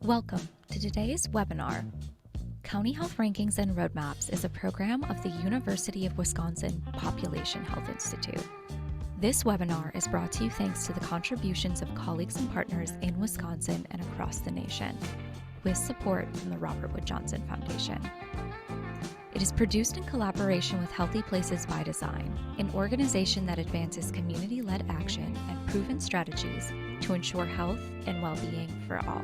Welcome to today's webinar. County Health Rankings and Roadmaps is a program of the University of Wisconsin Population Health Institute. This webinar is brought to you thanks to the contributions of colleagues and partners in Wisconsin and across the nation, with support from the Robert Wood Johnson Foundation. It is produced in collaboration with Healthy Places by Design, an organization that advances community-led action and proven strategies to ensure health and well-being for all.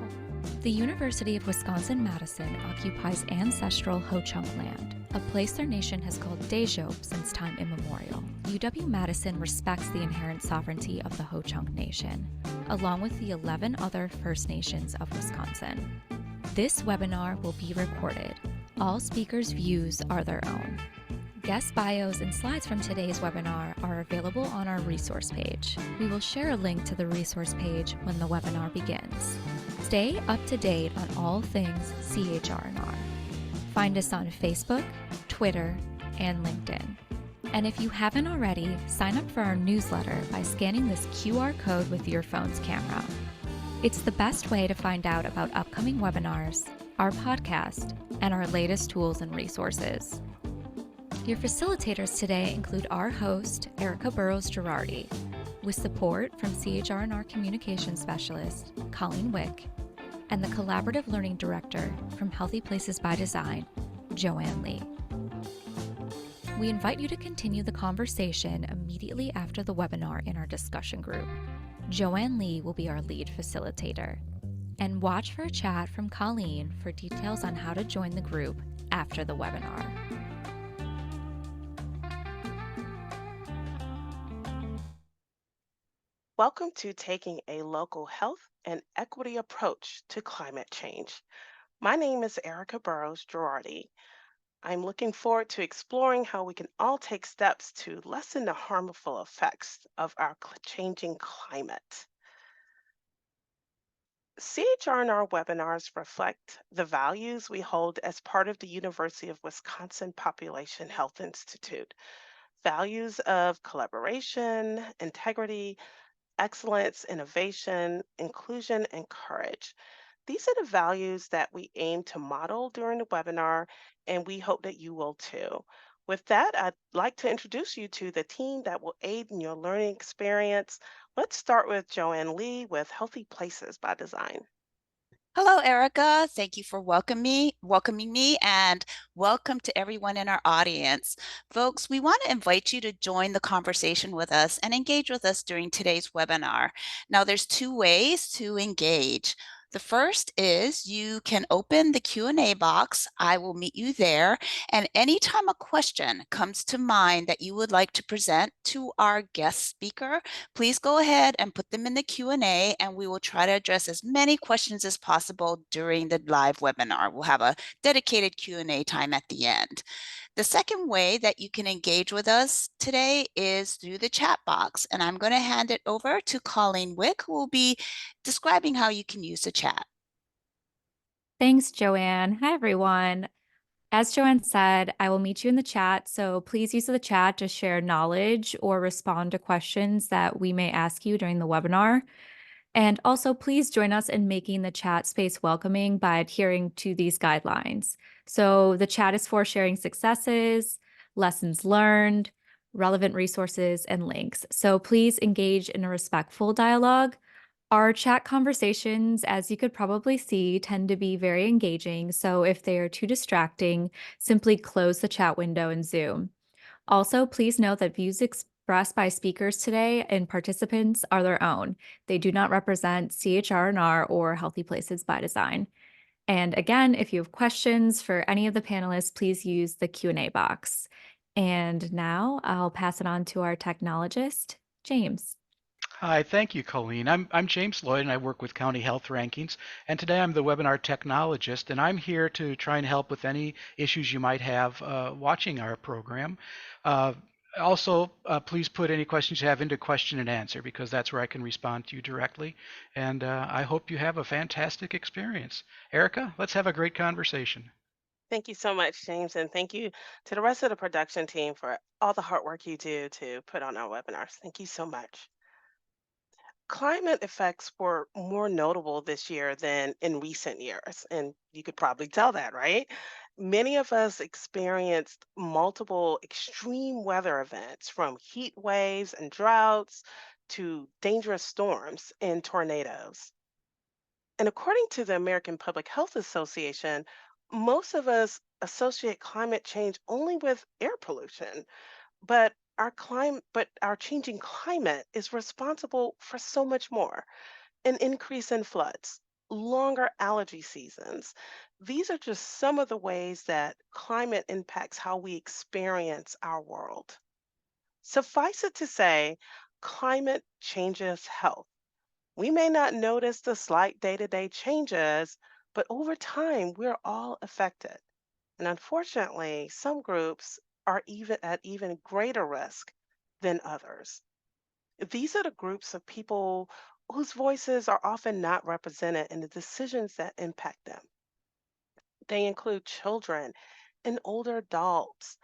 The University of Wisconsin-Madison occupies ancestral Ho-Chunk land, a place their nation has called Dejo since time immemorial. UW-Madison respects the inherent sovereignty of the Ho-Chunk Nation, along with the 11 other First Nations of Wisconsin. This webinar will be recorded. All speakers' views are their own. Guest bios and slides from today's webinar are available on our resource page. We will share a link to the resource page when the webinar begins. Stay up to date on all things CHR&R. Find us on Facebook, Twitter, and LinkedIn. And if you haven't already, sign up for our newsletter by scanning this QR code with your phone's camera. It's the best way to find out about upcoming webinars, our podcast, and our latest tools and resources. Your facilitators today include our host, Erica Burrows-Girardi, with support from CHR&R Communication Specialist, Colleen Wick, and the Collaborative Learning Director from Healthy Places by Design, Joanne Lee. We invite you to continue the conversation immediately after the webinar in our discussion group. Joanne Lee will be our lead facilitator. And watch for a chat from Colleen for details on how to join the group after the webinar. Welcome to Taking a Local Health and Equity Approach to Climate Change. My name is Erica Burrows-Girardi. I'm looking forward to exploring how we can all take steps to lessen the harmful effects of our changing climate. CHR&R webinars reflect the values we hold as part of the University of Wisconsin Population Health Institute. Values of collaboration, integrity, excellence, innovation, inclusion, and courage. These are the values that we aim to model during the webinar, and we hope that you will too. With that, I'd like to introduce you to the team that will aid in your learning experience. Let's start with Joanne Lee with Healthy Places by Design. Hello, Erica. Thank you for welcoming me, and welcome to everyone in our audience. Folks, we want to invite you to join the conversation with us and engage with us during today's webinar. Now, there's two ways to engage. The first is you can open the Q&A box. I will meet you there. And anytime a question comes to mind that you would like to present to our guest speaker, please go ahead and put them in the Q&A, and we will try to address as many questions as possible during the live webinar. We'll have a dedicated Q&A time at the end. The second way that you can engage with us today is through the chat box, and I'm going to hand it over to Colleen Wick, who will be describing how you can use the chat. Thanks, Joanne. Hi, everyone. As Joanne said, I will meet you in the chat, so please use the chat to share knowledge or respond to questions that we may ask you during the webinar. And also, please join us in making the chat space welcoming by adhering to these guidelines. So the chat is for sharing successes, lessons learned, relevant resources, and links. So please engage in a respectful dialogue. Our chat conversations, as you could probably see, tend to be very engaging. So if they are too distracting, simply close the chat window in Zoom. Also, please note that views expressed by speakers today and participants are their own. They do not represent CHR&R or Healthy Places by Design. And again, if you have questions for any of the panelists, please use the Q&A box. And now I'll pass it on to our technologist, James. Hi, thank you, Colleen. I'm James Lloyd, and I work with County Health Rankings. And today I'm the webinar technologist, and I'm here to try and help with any issues you might have watching our program. Also, please put any questions you have into question and answer, because that's where I can respond to you directly. And I hope you have a fantastic experience. Erica, let's have a great conversation. Thank you so much, James, and thank you to the rest of the production team for all the hard work you do to put on our webinars. Thank you so much. Climate effects were more notable this year than in recent years, and you could probably tell that, right? Many of us experienced multiple extreme weather events, from heat waves and droughts to dangerous storms and tornadoes. And according to the American Public Health Association, most of us associate climate change only with air pollution, but our changing climate is responsible for so much more. An increase in floods, longer allergy seasons. These are just some of the ways that climate impacts how we experience our world. Suffice it to say, climate changes health. We may not notice the slight day to day changes, but over time, we're all affected. And unfortunately, some groups are even at even greater risk than others. These are the groups of people whose voices are often not represented in the decisions that impact them. They include children and older adults.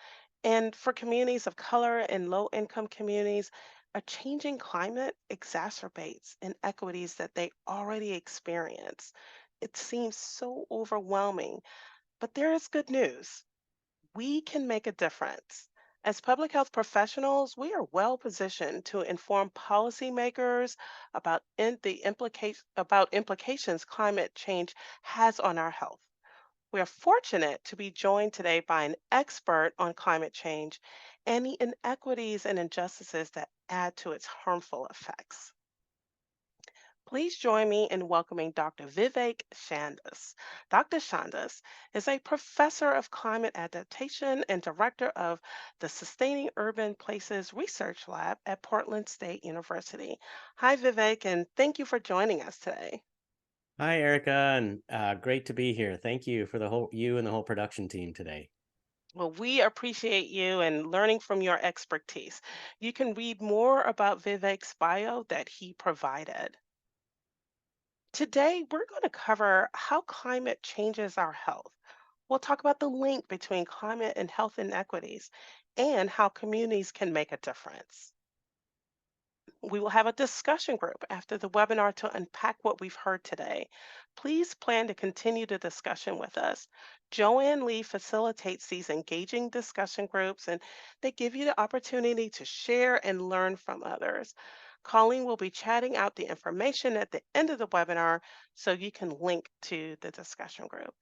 And for communities of color and low income communities, a changing climate exacerbates inequities that they already experience. It seems so overwhelming, but there is good news. We can make a difference. As public health professionals, we are well positioned to inform policymakers about about implications climate change has on our health. We are fortunate to be joined today by an expert on climate change and the inequities and injustices that add to its harmful effects. Please join me in welcoming Dr. Vivek Shandas. Dr. Shandas is a professor of climate adaptation and director of the Sustaining Urban Places Research Lab at Portland State University. Hi, Vivek, and thank you for joining us today. Hi, Erica, and great to be here. Thank you for you and the whole production team today. Well, we appreciate you and learning from your expertise. You can read more about Vivek's bio that he provided. Today, we're going to cover how climate changes our health. We'll talk about the link between climate and health inequities and how communities can make a difference. We will have a discussion group after the webinar to unpack what we've heard today. Please plan to continue the discussion with us. Joanne Lee facilitates these engaging discussion groups, and they give you the opportunity to share and learn from others. Colleen will be chatting out the information at the end of the webinar so you can link to the discussion group.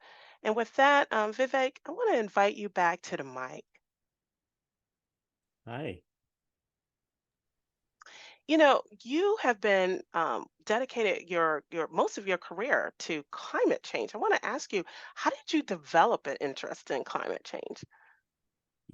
And with that, Vivek, I want to invite you back to the mic. Hi. You know, you have been dedicated your most of your career to climate change. I want to ask you, how did you develop an interest in climate change?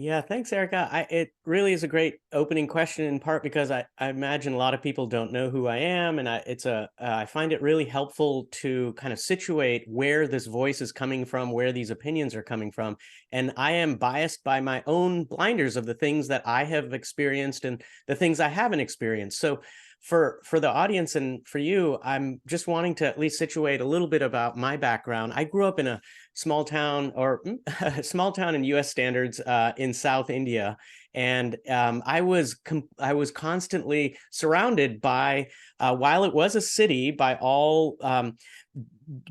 Yeah, thanks, Erica. It really is a great opening question, in part because I imagine a lot of people don't know who I am, and I find it really helpful to kind of situate where this voice is coming from, where these opinions are coming from. And I am biased by my own blinders of the things that I have experienced and the things I haven't experienced. So for the audience and for you, I'm just wanting to at least situate a little bit about my background. I grew up in a small town, or a small town in U.S. standards, in South India, and I was constantly surrounded by, while it was a city by all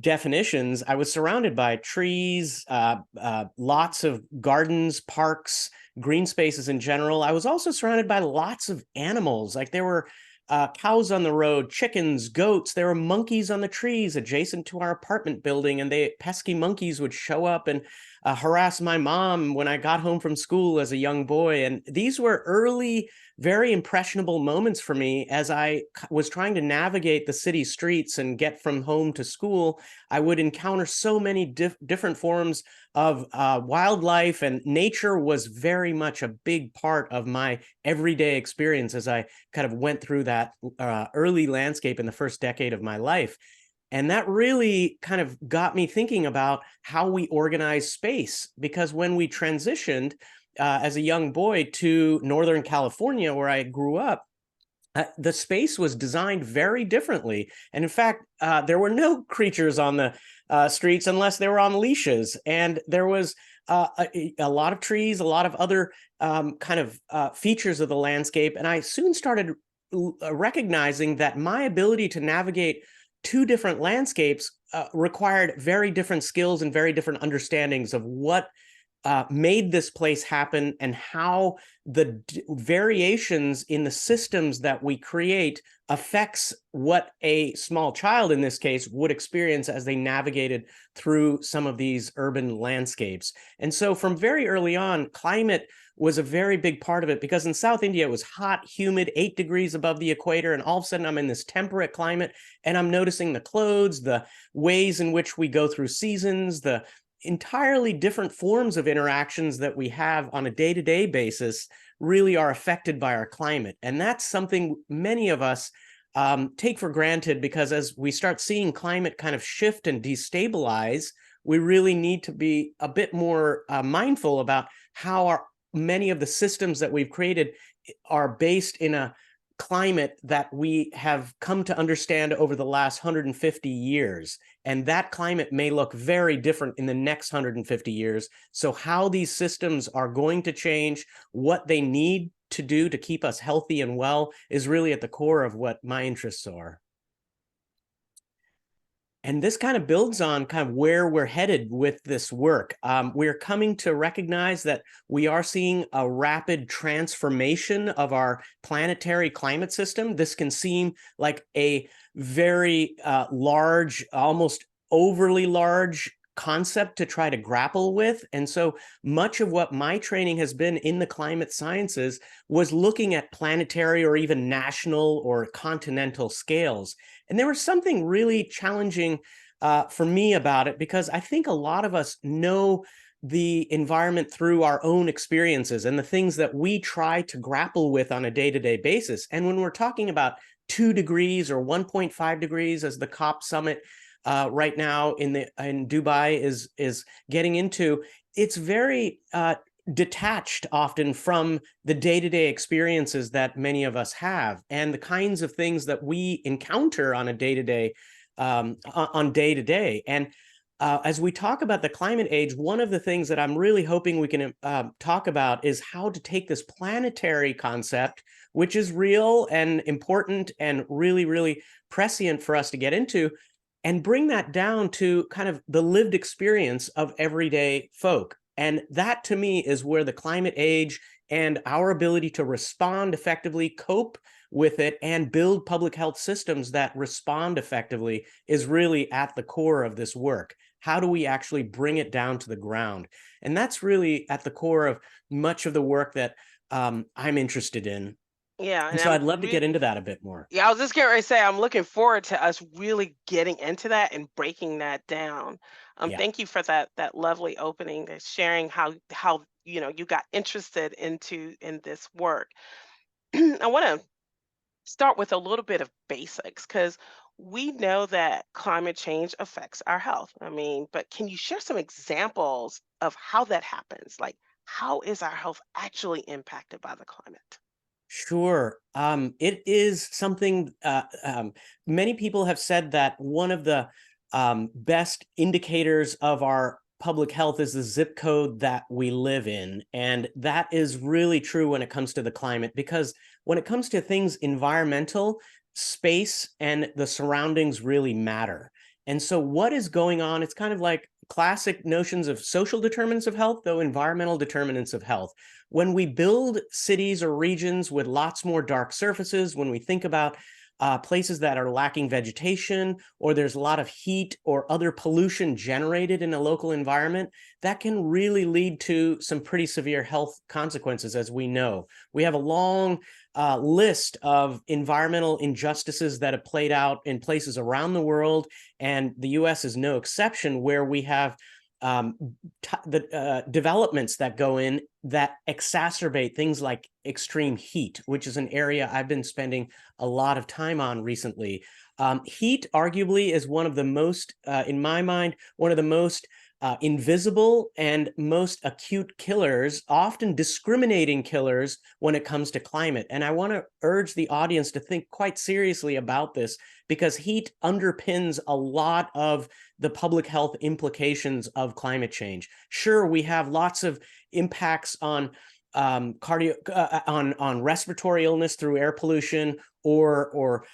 definitions, I was surrounded by trees, lots of gardens, parks, green spaces in general. I was also surrounded by lots of animals. Like there were cows on the road, chickens, goats. There were monkeys on the trees adjacent to our apartment building, and pesky monkeys would show up and harass my mom when I got home from school as a young boy. And these were early, very impressionable moments for me as I was trying to navigate the city streets and get from home to school. I would encounter so many different forms of wildlife, and nature was very much a big part of my everyday experience as I kind of went through that early landscape in the first decade of my life. And that really kind of got me thinking about how we organize space, because when we transitioned as a young boy to Northern California, where I grew up, the space was designed very differently. And in fact, there were no creatures on the streets unless they were on leashes. And there was a lot of trees, a lot of other kind of features of the landscape. And I soon started recognizing that my ability to navigate two different landscapes required very different skills and very different understandings of what made this place happen and how the variations in the systems that we create affects what a small child in this case would experience as they navigated through some of these urban landscapes. And so from very early on, climate was a very big part of it, because in South India it was hot, humid, 8 degrees above the equator, and all of a sudden I'm in this temperate climate and I'm noticing the clothes, the ways in which we go through seasons, the entirely different forms of interactions that we have on a day-to-day basis really are affected by our climate. And that's something many of us take for granted, because as we start seeing climate kind of shift and destabilize, we really need to be a bit more mindful about how many of the systems that we've created are based in a climate that we have come to understand over the last 150 years. And that climate may look very different in the next 150 years. So how these systems are going to change, what they need to do to keep us healthy and well, is really at the core of what my interests are. And this kind of builds on kind of where we're headed with this work. We're coming to recognize that we are seeing a rapid transformation of our planetary climate system. This can seem like a very large, almost overly large concept to try to grapple with. And so much of what my training has been in the climate sciences was looking at planetary or even national or continental scales. And there was something really challenging for me about it, because I think a lot of us know the environment through our own experiences and the things that we try to grapple with on a day-to-day basis. And when we're talking about 2 degrees or 1.5 degrees, as the COP summit right now in Dubai is getting into, it's very detached often from the day-to-day experiences that many of us have and the kinds of things that we encounter on a day-to-day And as we talk about the climate age, one of the things that I'm really hoping we can talk about is how to take this planetary concept, which is real and important and really, really prescient for us to get into, and bring that down to kind of the lived experience of everyday folk. And that, to me, is where the climate age and our ability to respond effectively, cope with it, and build public health systems that respond effectively is really at the core of this work. How do we actually bring it down to the ground? And that's really at the core of much of the work that I'm interested in. Yeah, And so I'd love to get into that a bit more. Yeah, I was just getting ready to say I'm looking forward to us really getting into that and breaking that down. Yeah. Thank you for that lovely opening and sharing how you got interested in this work. I want to start with a little bit of basics, because we know that climate change affects our health. I mean, but can you share some examples of how that happens? Like, how is our health actually impacted by the climate? Sure. It is something many people have said that one of the best indicators of our public health is the zip code that we live in. And that is really true when it comes to the climate, because when it comes to things environmental, space and the surroundings really matter. And so what is going on, it's kind of like classic notions of social determinants of health, though environmental determinants of health. When we build cities or regions with lots more dark surfaces, when we think about places that are lacking vegetation, or there's a lot of heat or other pollution generated in a local environment, that can really lead to some pretty severe health consequences, as we know. We have a long list of environmental injustices that have played out in places around the world, and the US is no exception, where we have the developments that go in that exacerbate things like extreme heat, which is an area I've been spending a lot of time on recently. Heat arguably is one of the most, in my mind, one of the most invisible and most acute killers, often discriminating killers when it comes to climate. And I want to urge the audience to think quite seriously about this, because heat underpins a lot of the public health implications of climate change. Sure, we have lots of impacts on on respiratory illness through air pollution, or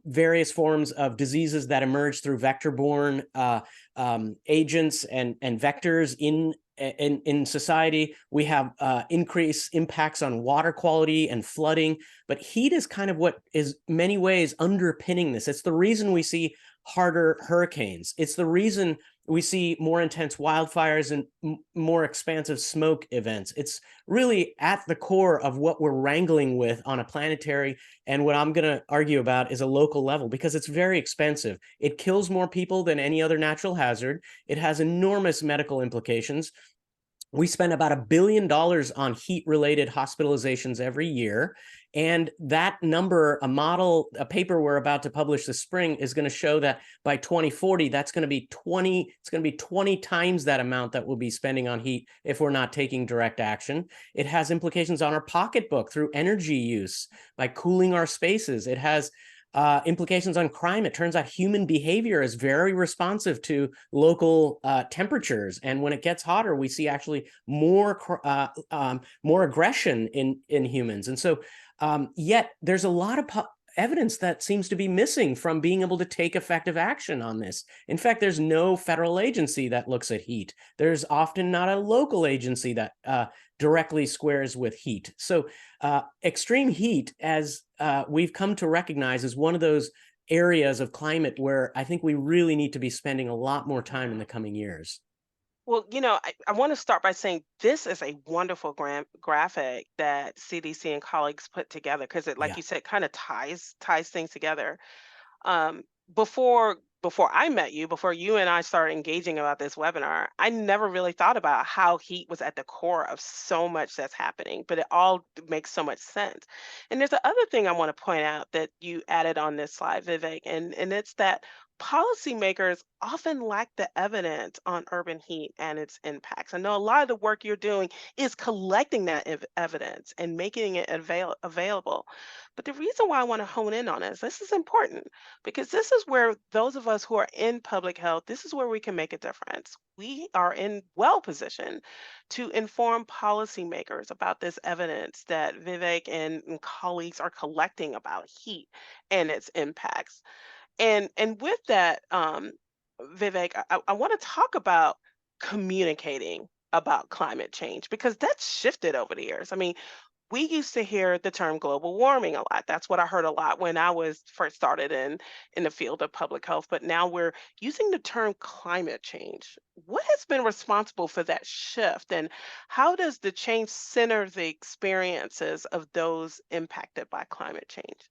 various forms of diseases that emerge through vector-borne agents and vectors in society. We have increased impacts on water quality and flooding, but heat is kind of what is many ways underpinning this. It's the reason we see harder hurricanes. It's the reason we see more intense wildfires and more expansive smoke events. It's really at the core of what we're wrangling with on a planetary, and what I'm going to argue about is a local level, because it's very expensive. It kills more people than any other natural hazard. It has enormous medical implications. We spend about $1 billion on heat-related hospitalizations every year. And that number, a paper we're about to publish this spring, is going to show that by 2040, that's going to be 20 times that amount that we'll be spending on heat if we're not taking direct action. It has implications on our pocketbook through energy use, by cooling our spaces. It has implications on crime. It turns out human behavior is very responsive to local temperatures, and when it gets hotter, we see actually more aggression in humans. And so, yet there's a lot of evidence that seems to be missing from being able to take effective action on this. In fact, there's no federal agency that looks at heat. There's often not a local agency that directly squares with heat. So extreme heat, as we've come to recognize, is one of those areas of climate where I think we really need to be spending a lot more time in the coming years. Well, I want to start by saying this is a wonderful graphic that CDC and colleagues put together, because it, like Yeah. you said, kind of ties things together. um, before I met you, before you and I started engaging about this webinar, I never really thought about how heat was at the core of so much that's happening, but it all makes so much sense. And there's the other thing I want to point out that you added on this slide, Vivek, and it's that policymakers often lack the evidence on urban heat and its impacts. I know a lot of the work you're doing is collecting that evidence and making it available. But the reason why I want to hone in on this is important, because this is where those of us who are in public health, this is where we can make a difference. We are in well position to inform policymakers about this evidence that Vivek and colleagues are collecting about heat and its impacts. And with that, Vivek, I want to talk about communicating about climate change, because that's shifted over the years. I mean, we used to hear the term global warming a lot. That's what I heard a lot when I was first started in the field of public health. But now we're using the term climate change. What has been responsible for that shift, and how does the change center the experiences of those impacted by climate change?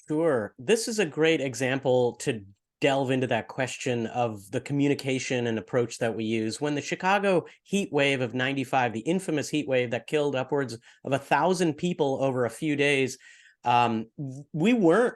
Sure. This is a great example to delve into that question of the communication and approach that we use. When the Chicago heat wave of 95, the infamous heat wave that killed upwards of 1,000 people over a few days, we weren't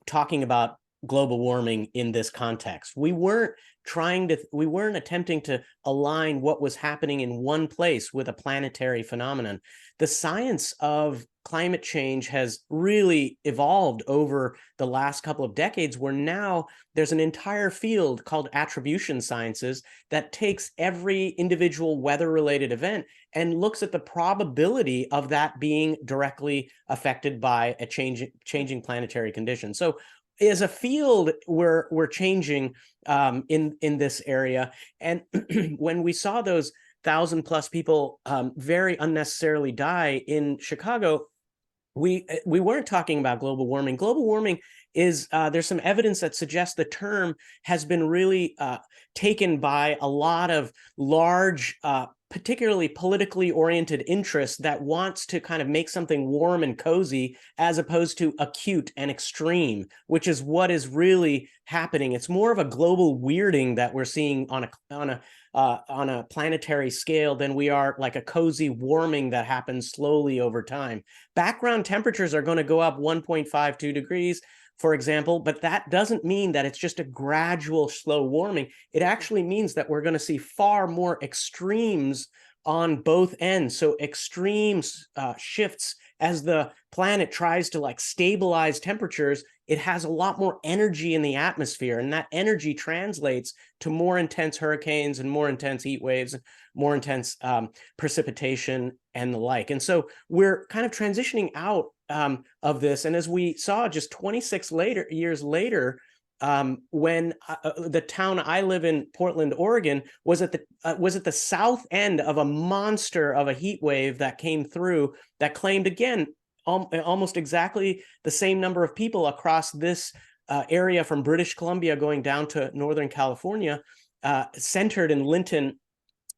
talking about global warming in this context. We weren't attempting to align what was happening in one place with a planetary phenomenon. The science of climate change has really evolved over the last couple of decades, where now there's an entire field called attribution sciences that takes every individual weather-related event and looks at the probability of that being directly affected by a changing planetary condition. So as a field, we're changing in this area. And when we saw those 1,000+ people very unnecessarily die in Chicago, we weren't talking about global warming. Global warming is, there's some evidence that suggests the term has been really taken by a lot of large, particularly politically oriented interests that wants to kind of make something warm and cozy, as opposed to acute and extreme, which is what is really happening. It's more of a global weirding that we're seeing on a planetary scale than we are like a cozy warming that happens slowly over time. Background temperatures are going to go up 1.52 degrees, for example, but that doesn't mean that it's just a gradual slow warming. It actually means that we're going to see far more extremes on both ends. So extreme shifts as the planet tries to like stabilize temperatures, it has a lot more energy in the atmosphere, and that energy translates to more intense hurricanes and more intense heat waves, more intense precipitation and the like. And so we're kind of transitioning out of this. And as we saw just 26 years later, when the town I live in, Portland, Oregon, was at the south end of a monster of a heat wave that came through that claimed, again, almost exactly the same number of people across this area from British Columbia going down to Northern California, centered in Lytton,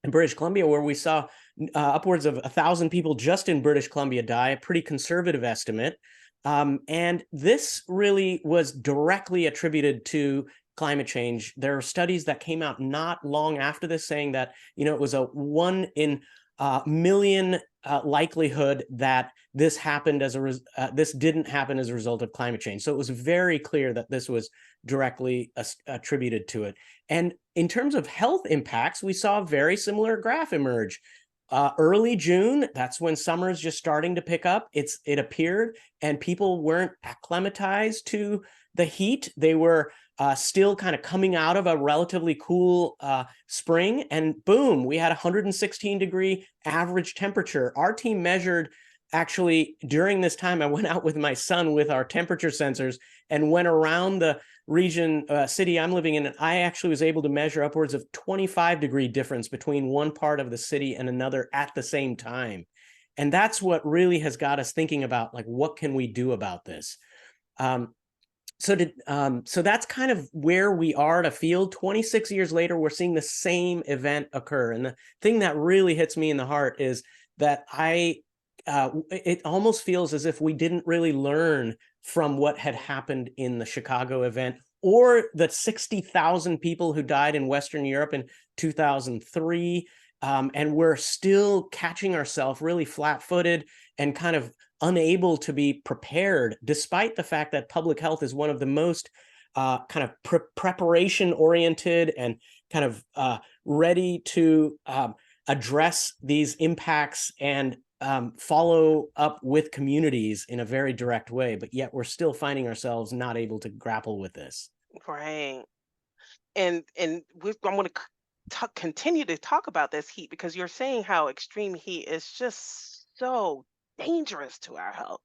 in British Columbia, where we saw upwards of 1,000 people just in British Columbia die, a pretty conservative estimate. And this really was directly attributed to climate change. There are studies that came out not long after this saying that, it was a 1 in a million likelihood that this happened this didn't happen as a result of climate change. So it was very clear that this was directly attributed to it. And in terms of health impacts, we saw a very similar graph emerge. Early June, that's when summer is just starting to pick up. It appeared, and people weren't acclimatized to the heat. They were still kind of coming out of a relatively cool spring, and boom, we had 116-degree average temperature. Our team measured, actually, during this time, I went out with my son with our temperature sensors and went around the region, city I'm living in, and I actually was able to measure upwards of 25-degree difference between one part of the city and another at the same time. And that's what really has got us thinking about, like, what can we do about this? So that's kind of where we are at a field. 26 years later, we're seeing the same event occur. And the thing that really hits me in the heart is that it almost feels as if we didn't really learn from what had happened in the Chicago event, or the 60,000 people who died in Western Europe in 2003. And we're still catching ourselves really flat-footed and kind of unable to be prepared, despite the fact that public health is one of the most kind of preparation-oriented and kind of ready to address these impacts and follow up with communities in a very direct way, but yet we're still finding ourselves not able to grapple with this. Right. And I'm going to continue to talk about this heat, because you're saying how extreme heat is just so dangerous to our health.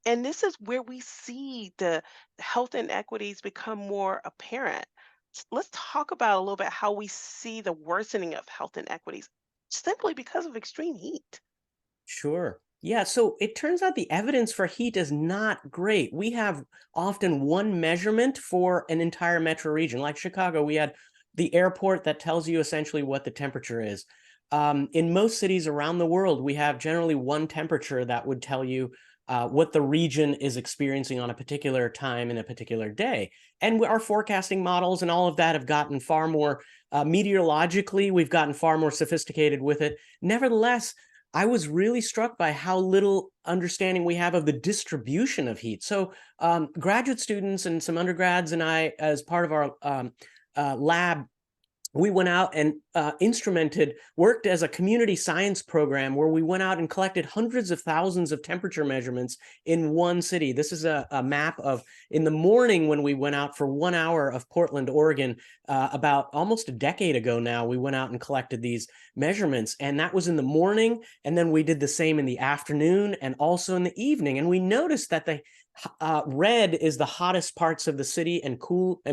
And this is where we see the health inequities become more apparent. Let's talk about a little bit how we see the worsening of health inequities simply because of extreme heat. Sure. Yeah, so it turns out the evidence for heat is not great. We have often one measurement for an entire metro region. Like Chicago, we had the airport that tells you essentially what the temperature is. In most cities around the world, we have generally one temperature that would tell you what the region is experiencing on a particular time in a particular day. And our forecasting models and all of that have gotten far more meteorologically, we've gotten far more sophisticated with it. Nevertheless, I was really struck by how little understanding we have of the distribution of heat. So graduate students and some undergrads and I, as part of our lab, we went out and worked as a community science program where we went out and collected hundreds of thousands of temperature measurements in one city. This is a map of, in the morning when we went out for 1 hour of Portland, Oregon, about almost a decade ago now, we went out and collected these measurements. And that was in the morning. And then we did the same in the afternoon and also in the evening. And we noticed that red is the hottest parts of the city and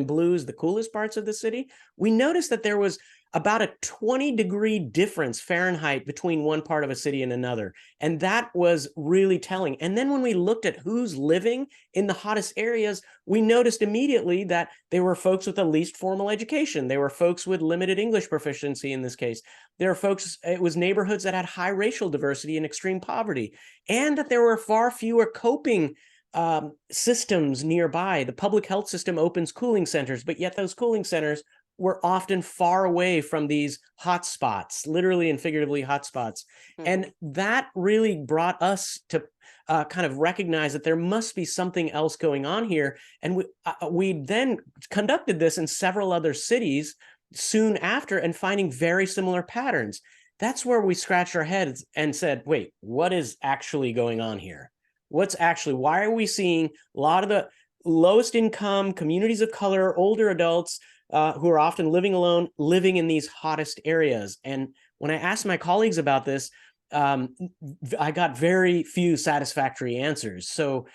blue is the coolest parts of the city. We noticed that there was about a 20-degree difference Fahrenheit between one part of a city and another. And that was really telling. And then when we looked at who's living in the hottest areas, we noticed immediately that they were folks with the least formal education. They were folks with limited English proficiency in this case. There are folks, it was neighborhoods that had high racial diversity and extreme poverty, and that there were far fewer coping systems nearby. The public health system opens cooling centers, but yet those cooling centers were often far away from these hot spots, literally and figuratively hot spots. Mm-hmm. And that really brought us to kind of recognize that there must be something else going on here. And we then conducted this in several other cities soon after and finding very similar patterns. That's where we scratched our heads and said, wait, what is actually going on here? why are we seeing a lot of the lowest income communities of color, older adults who are often living alone, living in these hottest areas? And when I asked my colleagues about this, I got very few satisfactory answers. So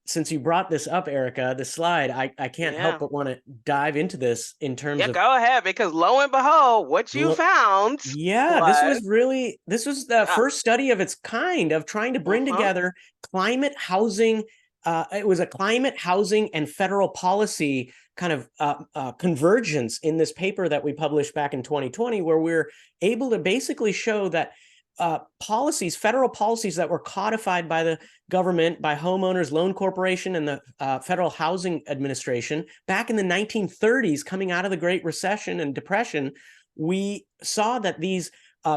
since you brought this up, Erica, the slide, I can't help but want to dive into this in terms of. Go ahead, because lo and behold, what you found. This was the first study of its kind of trying to bring together climate housing. It was a climate housing and federal policy kind of convergence in this paper that we published back in 2020, where we're able to basically show that federal policies that were codified by the government, by homeowners loan corporation and the Federal Housing Administration back in the 1930s, coming out of the Great Recession and Depression, we saw that these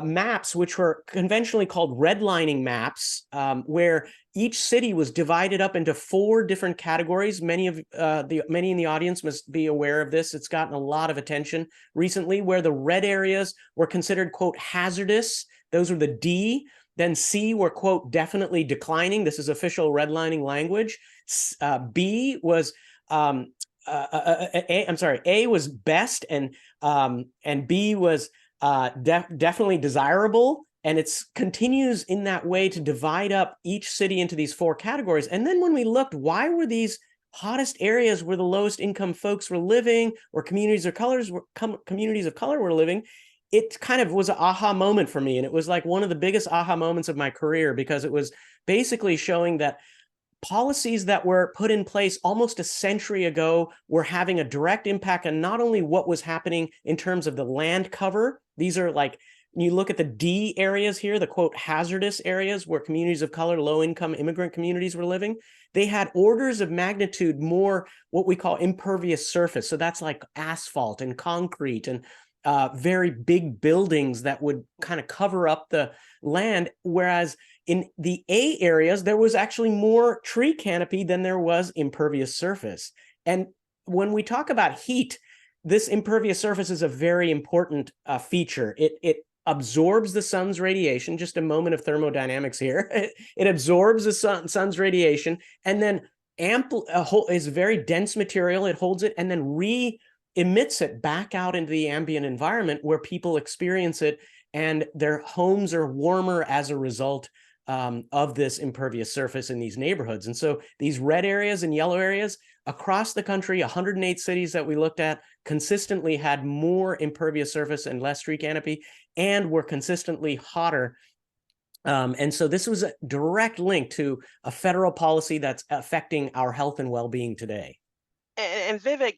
maps, which were conventionally called redlining maps, where each city was divided up into 4 different categories. Many in the audience must be aware of this. It's gotten a lot of attention recently, where the red areas were considered, quote, hazardous. Those were the D. Then C were, quote, definitely declining. This is official redlining language. B was A was best, and B was definitely desirable. And it continues in that way to divide up each city into these 4 categories. And then when we looked, why were these hottest areas where the lowest income folks were living, or communities of color were living, it kind of was an aha moment for me. And it was like one of the biggest aha moments of my career, because it was basically showing that policies that were put in place almost a century ago were having a direct impact on not only what was happening in terms of the land cover. These are like, you look at the D areas here, the, quote, hazardous areas where communities of color, low-income immigrant communities were living. They had orders of magnitude more what we call impervious surface. So that's like asphalt and concrete and very big buildings that would kind of cover up the land. Whereas in the A areas, there was actually more tree canopy than there was impervious surface. And when we talk about heat, this impervious surface is a very important feature. It absorbs the sun's radiation. Just a moment of thermodynamics here. It absorbs the sun's radiation, and then is very dense material. It holds it and then emits it back out into the ambient environment where people experience it, and their homes are warmer as a result of this impervious surface in these neighborhoods. And so these red areas and yellow areas across the country, 108 cities that we looked at, consistently had more impervious surface and less tree canopy, and were consistently hotter. And so this was a direct link to a federal policy that's affecting our health and well-being today. And Vivek,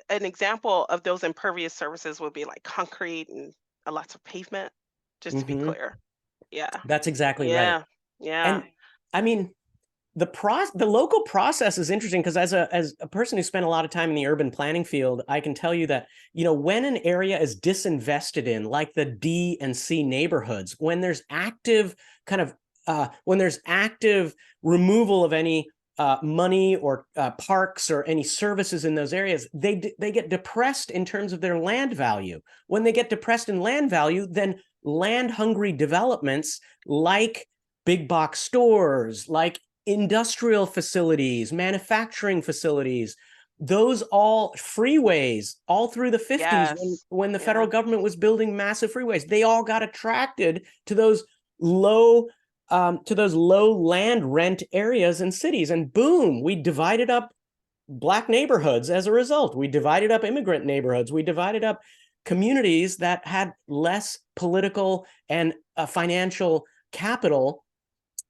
an example of those impervious surfaces would be like concrete and lots of pavement, just to be clear. Yeah. That's exactly right. Yeah. And I mean, the local process is interesting, because as a person who spent a lot of time in the urban planning field, I can tell you that, when an area is disinvested in, like the D and C neighborhoods, when there's active removal of any money or parks or any services in those areas, they get depressed in terms of their land value. When they get depressed in land value, then land-hungry developments like big box stores, like industrial facilities, manufacturing facilities, those all freeways all through the 50s, when the federal government was building massive freeways, they all got attracted to those low land rent areas in cities. And boom, we divided up Black neighborhoods as a result. We divided up immigrant neighborhoods. We divided up communities that had less political and financial capital.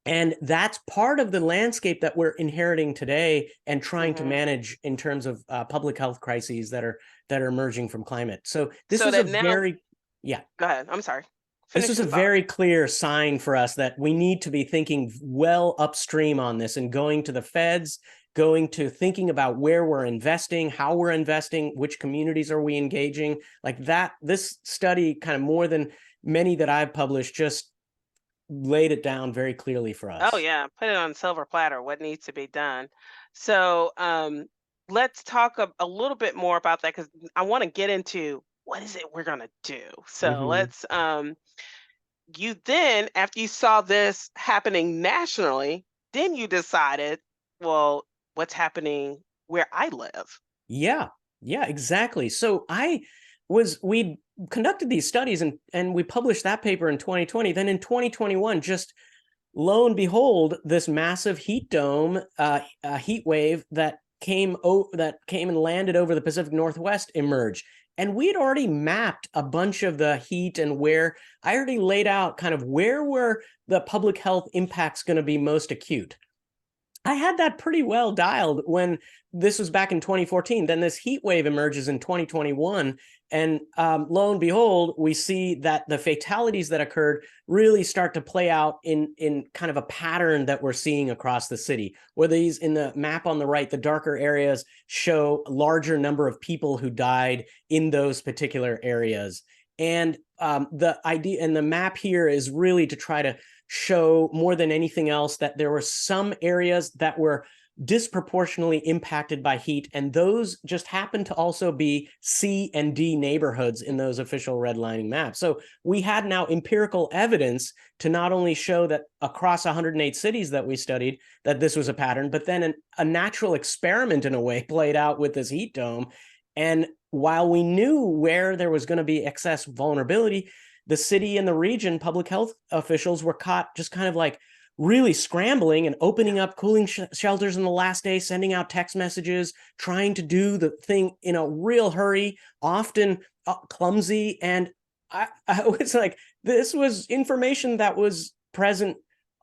And that's part of the landscape that we're inheriting today and trying to manage in terms of public health crises that are emerging from climate. So this was Go ahead. I'm sorry. This is a very clear sign for us that we need to be thinking well upstream on this, and going to the feds, going to thinking about where we're investing, how we're investing, which communities are we engaging, like that. This study, kind of more than many that I've published, just laid it down very clearly for us. Oh yeah, put it on silver platter, what needs to be done. So let's talk a little bit more about that, because I want to get into what is it we're gonna do. So let's you then, after you saw this happening nationally, then you decided, well, what's happening where I live? Yeah, yeah, exactly. So we conducted these studies and we published that paper in 2020. Then in 2021, just lo and behold, this massive heat dome, heat wave that came and landed over the Pacific Northwest emerged. And we had already mapped a bunch of the heat and where I already laid out kind of where were the public health impacts going to be most acute. I had that pretty well dialed when this was back in 2014. Then this heat wave emerges in 2021. And lo and behold, we see that the fatalities that occurred really start to play out in kind of a pattern that we're seeing across the city. Where these, in the map on the right, the darker areas show a larger number of people who died in those particular areas. And the idea and the map here is really to try to show more than anything else that there were some areas that were disproportionately impacted by heat, and those just happen to also be C and D neighborhoods in those official redlining maps. So we had now empirical evidence to not only show that across 108 cities that we studied that this was a pattern, but then a natural experiment in a way played out with this heat dome. And while we knew where there was going to be excess vulnerability, the city and the region public health officials were caught just kind of like really scrambling and opening up cooling shelters in the last day, sending out text messages, trying to do the thing in a real hurry, often clumsy. And I was like, this was information that was present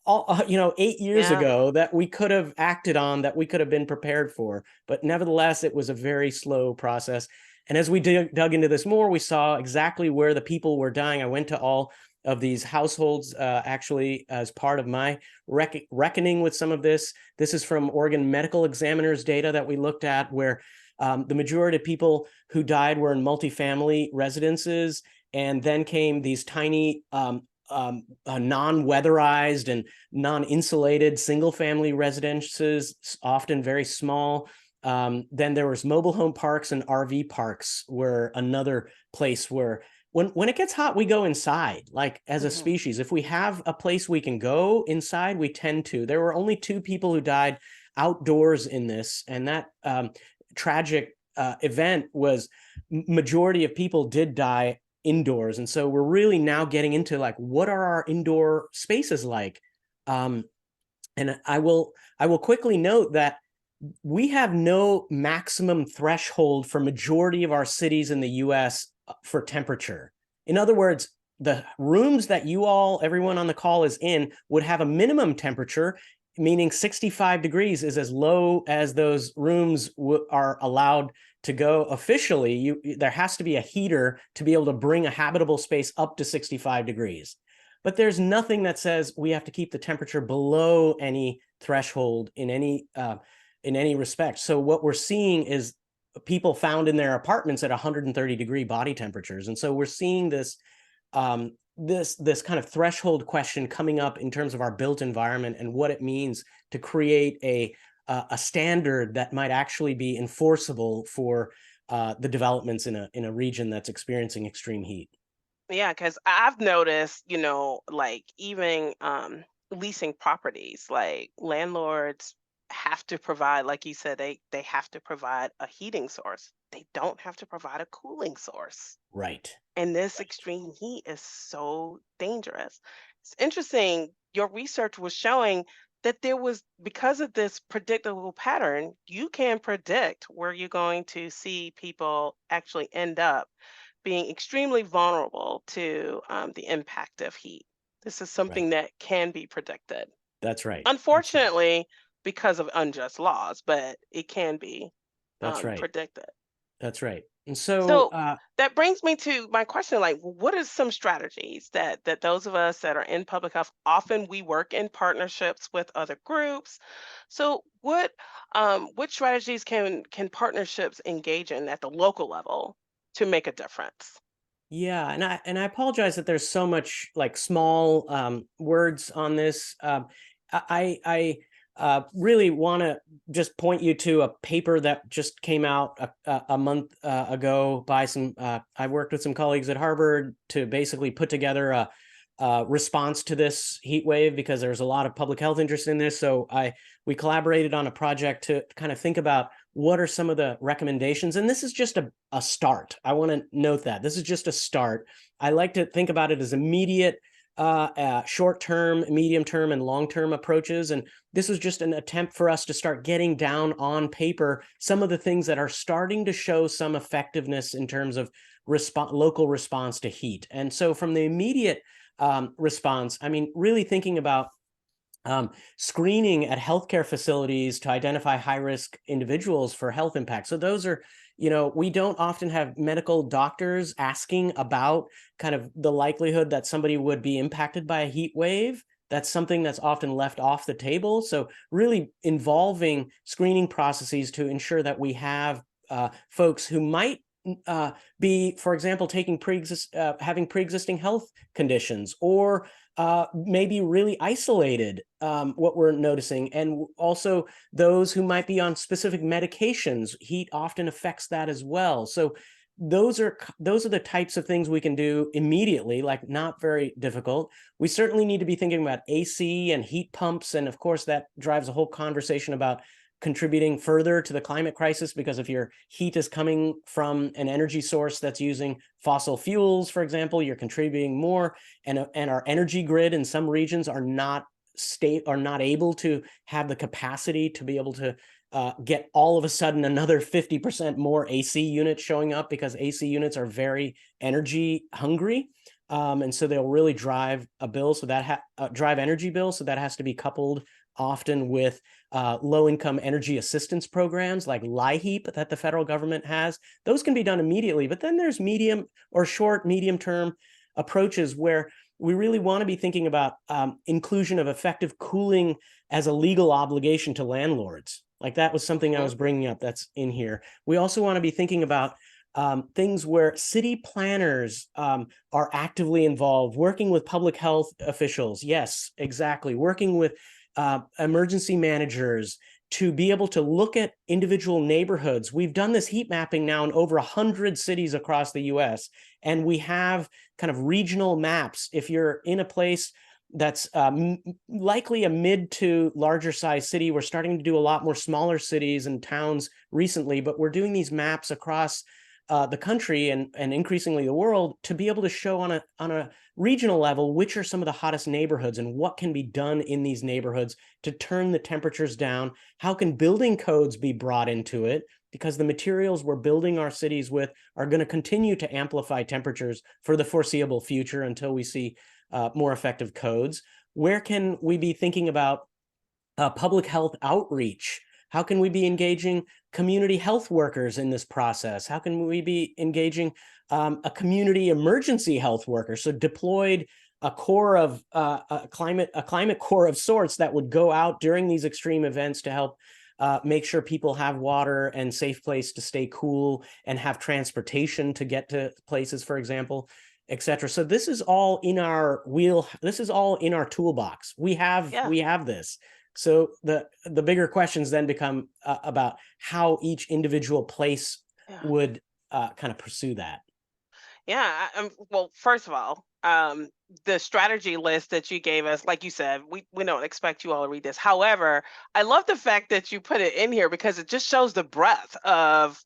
8 years ago that we could have acted on, that we could have been prepared for. But nevertheless, it was a very slow process. And as we dug into this more, we saw exactly where the people were dying. I went to all of these households actually as part of my reckoning with some of this. This is from Oregon Medical Examiner's data that we looked at, where the majority of people who died were in multifamily residences. And then came these tiny non-weatherized and non-insulated single-family residences, often very small. Then there was mobile home parks and RV parks were another place where when it gets hot, we go inside, like as a species. If we have a place we can go inside, we tend to. There were only 2 people who died outdoors in this, and that tragic event was majority of people did die indoors. And so we're really now getting into like, what are our indoor spaces like? And I will quickly note that we have no maximum threshold for majority of our cities in the US for temperature. In other words, the rooms that everyone on the call is in, would have a minimum temperature, meaning 65 degrees is as low as those rooms are allowed to go officially. There has to be a heater to be able to bring a habitable space up to 65 degrees. But there's nothing that says we have to keep the temperature below any threshold in any respect. So what we're seeing is people found in their apartments at 130-degree body temperatures. And so we're seeing this this kind of threshold question coming up in terms of our built environment and what it means to create a standard that might actually be enforceable for the developments in a region that's experiencing extreme heat. Yeah, because I've noticed, like even leasing properties, like landlords have to provide, like you said, they have to provide a heating source. They don't have to provide a cooling source. Right. And this extreme heat is so dangerous. It's interesting, your research was showing that because of this predictable pattern, you can predict where you're going to see people actually end up being extremely vulnerable to the impact of heat. This is something that can be predicted. That's right. Unfortunately, because of unjust laws, but it can be predicted. That's right. And so that brings me to my question, like, what are some strategies that those of us that are in public health, often we work in partnerships with other groups. So what strategies can partnerships engage in at the local level to make a difference? Yeah, and I apologize that there's so much like small words on this. I really want to just point you to a paper that just came out a month ago by I worked with some colleagues at Harvard to basically put together response to this heat wave because there's a lot of public health interest in this. So we collaborated on a project to kind of think about what are some of the recommendations. And this is just a start. I want to note that this is just a start. I like to think about it as immediate, short-term, medium-term, and long-term approaches. And this was just an attempt for us to start getting down on paper some of the things that are starting to show some effectiveness in terms of local response to heat. And so from the immediate response, I mean, really thinking about screening at healthcare facilities to identify high-risk individuals for health impact. So those are, we don't often have medical doctors asking about kind of the likelihood that somebody would be impacted by a heat wave. That's something that's often left off the table. So really involving screening processes to ensure that we have folks who might be, for example, having pre-existing health conditions, or maybe really isolated, what we're noticing, and also those who might be on specific medications. Heat often affects that as well. So those are the types of things we can do immediately, like not very difficult. We certainly need to be thinking about AC and heat pumps, and of course that drives a whole conversation about contributing further to the climate crisis, because if your heat is coming from an energy source that's using fossil fuels, for example, you're contributing more, and our energy grid in some regions are not able to have the capacity to be able to get all of a sudden another 50% more AC units showing up, because AC units are very energy hungry. And so they'll really drive a bill, so that drive energy bill. So that has to be coupled often with low-income energy assistance programs like LIHEAP that the federal government has. Those can be done immediately, but then there's medium or short, medium-term approaches where we really want to be thinking about inclusion of effective cooling as a legal obligation to landlords. Like that was something I was bringing up that's in here. We also want to be thinking about things where city planners are actively involved, working with public health officials. Yes, exactly. Working with emergency managers to be able to look at individual neighborhoods. We've done this heat mapping now in over 100 cities across the US, and we have kind of regional maps. If you're in a place that's likely a mid to larger size city, we're starting to do a lot more smaller cities and towns recently, but we're doing these maps across the country and increasingly the world to be able to show on a regional level which are some of the hottest neighborhoods and what can be done in these neighborhoods to turn the temperatures down. How can building codes be brought into it? Because the materials we're building our cities with are going to continue to amplify temperatures for the foreseeable future until we see more effective codes. Where can we be thinking about public health outreach? How can we be engaging community health workers in this process? How can we be engaging a community emergency health worker? So deployed a core of a climate core of sorts that would go out during these extreme events to help make sure people have water and safe place to stay cool and have transportation to get to places, for example, etc. So this is all in our this is all in our toolbox. We have this. So the bigger questions then become about how each individual place would kind of pursue that. Yeah. Well, first of all, the strategy list that you gave us, like you said, we don't expect you all to read this. However, I love the fact that you put it in here because it just shows the breadth of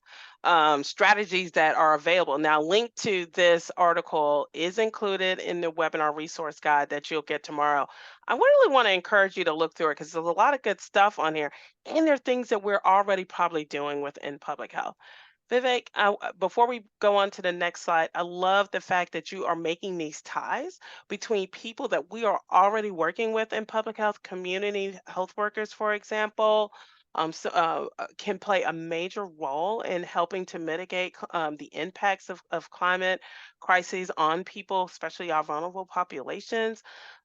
strategies that are available. Now, link to this article is included in the webinar resource guide that you'll get tomorrow. I really want to encourage you to look through it because there's a lot of good stuff on here, and there are things that we're already probably doing within public health. Vivek, before we go on to the next slide, I love the fact that you are making these ties between people that we are already working with in public health, community health workers, for example, can play a major role in helping to mitigate the impacts of climate crises on people, especially our vulnerable populations.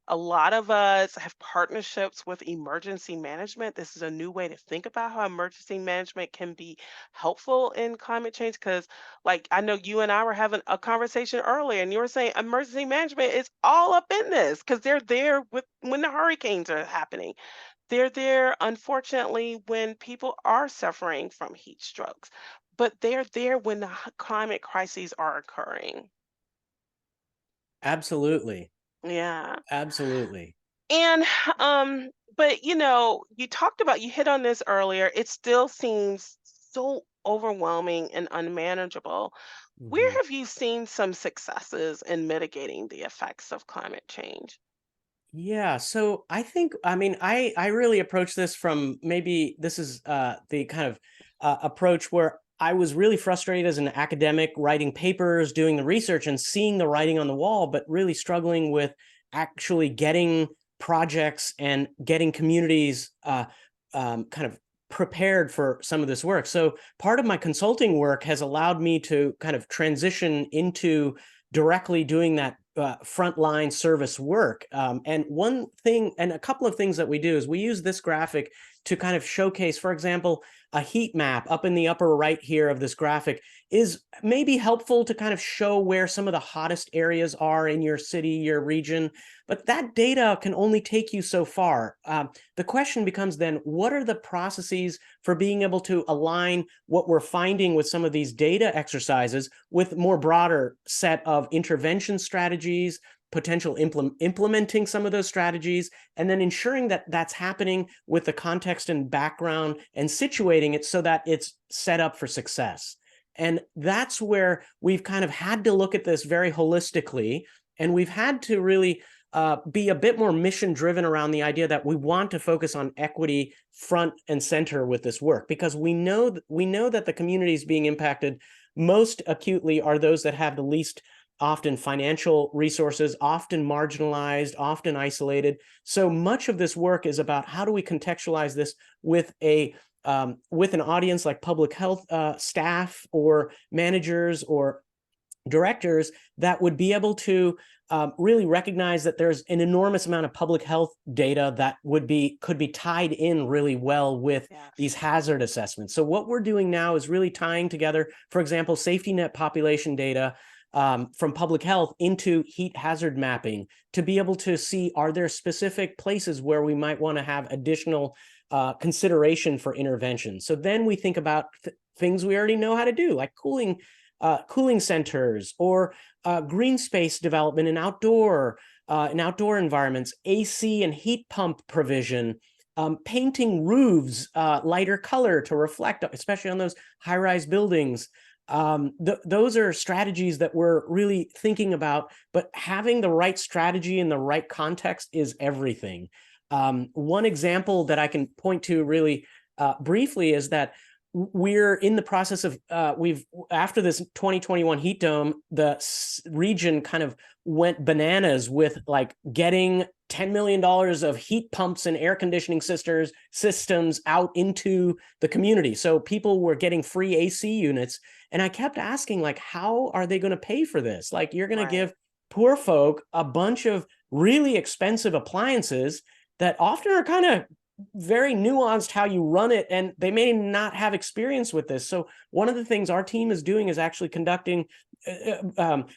A lot of us have partnerships with emergency management. This is a new way to think about how emergency management can be helpful in climate change. Because, like, I know you and I were having a conversation earlier, and you were saying emergency management is all up in this because they're there with when the hurricanes are happening. They're there, unfortunately, when people are suffering from heat strokes, but they're there when the climate crises are occurring. Absolutely. Yeah. Absolutely. And but you talked about, you hit on this earlier, it still seems so overwhelming and unmanageable. Where Mhm. have you seen some successes in mitigating the effects of climate change? Yeah, so I think, I mean, I really approach this from, maybe this is the kind of approach where I was really frustrated as an academic, writing papers, doing the research, and seeing the writing on the wall, but really struggling with actually getting projects and getting communities kind of prepared for some of this work. So part of my consulting work has allowed me to kind of transition into directly doing that frontline service work. And one thing, and a couple of things that we do is we use this graphic to kind of showcase, for example, a heat map up in the upper right here of this graphic is maybe helpful to kind of show where some of the hottest areas are in your city, your region. But that data can only take you so far. The question becomes then, what are the processes for being able to align what we're finding with some of these data exercises with more broader set of intervention strategies, potential implementing some of those strategies, and then ensuring that that's happening with the context and background and situating it so that it's set up for success. And that's where we've kind of had to look at this very holistically, and we've had to really be a bit more mission driven around the idea that we want to focus on equity front and center with this work, because we know that the communities being impacted most acutely are those that have the least often financial resources, often marginalized, often isolated. So much of this work is about how do we contextualize this with with an audience like public health staff or managers or directors that would be able to really recognize that there's an enormous amount of public health data that could be tied in really well with these Yes. hazard assessments. So what we're doing now is really tying together, for example, safety net population data from public health into heat hazard mapping to be able to see, are there specific places where we might want to have additional consideration for intervention. So then we think about things we already know how to do, like cooling centers or green space development in outdoor environments, AC and heat pump provision, painting roofs lighter color to reflect, especially on those high-rise buildings. Those are strategies that we're really thinking about, but having the right strategy in the right context is everything. One example that I can point to really briefly is that we're in the process of after this 2021 heat dome, the region kind of went bananas with like getting $10 million of heat pumps and air conditioning systems out into the community. So people were getting free AC units. And I kept asking, like, how are they going to pay for this? Like, you're going to Right. give poor folk a bunch of really expensive appliances that often are kind of very nuanced how you run it, and they may not have experience with this. So one of the things our team is doing is actually conducting